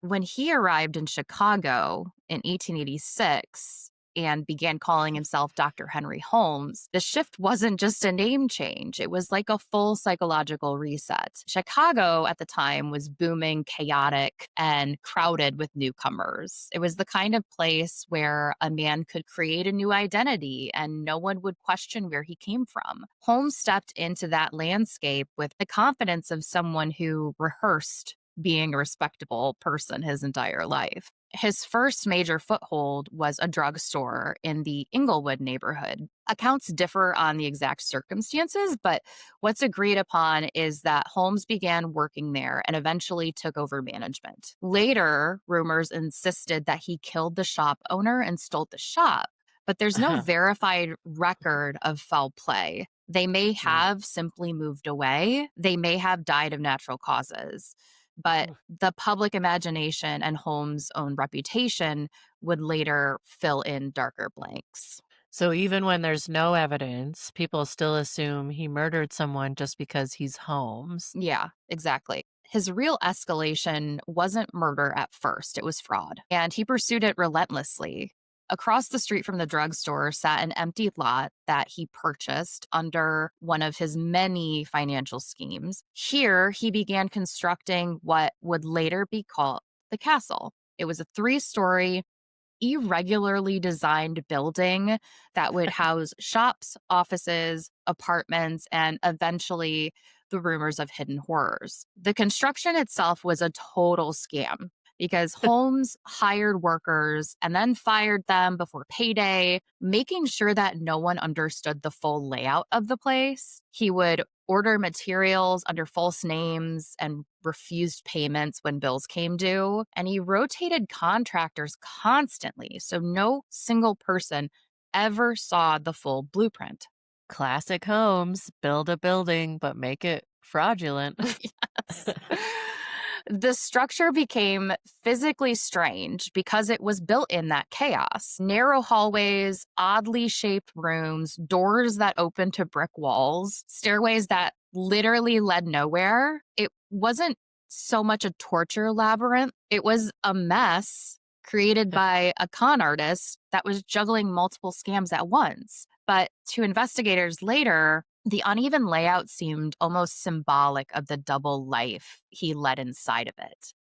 When he arrived in Chicago in 1886 and began calling himself Dr. Henry Holmes, the shift wasn't just a name change. It was like a full psychological reset. Chicago at the time was booming, chaotic, and crowded with newcomers. It was the kind of place where a man could create a new identity and no one would question where he came from. Holmes stepped into that landscape with the confidence of someone who rehearsed being a respectable person his entire life. His first major foothold was a drugstore in the Inglewood neighborhood. Accounts differ on the exact circumstances, but what's agreed upon is that Holmes began working there and eventually took over management. Later, rumors insisted that he killed the shop owner and stole the shop, but there's no verified record of foul play. They may Mm. have simply moved away, they may have died of natural causes. But Oof. the public imagination and Holmes' own reputation would later fill in darker blanks. So even when there's no evidence, people still assume he murdered someone just because he's Holmes. Yeah, exactly. His real escalation wasn't murder at first, it was fraud. And he pursued it relentlessly. Across the street from the drugstore sat an empty lot that he purchased under one of his many financial schemes. Here, he began constructing what would later be called the castle. It was a 3-story, irregularly designed building that would house shops, offices, apartments, and eventually the rumors of hidden horrors. The construction itself was a total scam because Holmes hired workers and then fired them before payday, making sure that no one understood the full layout of the place. He would order materials under false names and refused payments when bills came due. And he rotated contractors constantly, so no single person ever saw the full blueprint. Classic Holmes, build a building, but make it fraudulent. Yes. The structure became physically strange because it was built in that chaos. Narrow hallways, oddly shaped rooms, doors that opened to brick walls, stairways that literally led nowhere. It wasn't so much a torture labyrinth, it was a mess created by a con artist that was juggling multiple scams at once. But to investigators later, the uneven layout seemed almost symbolic of the double life he led inside of it.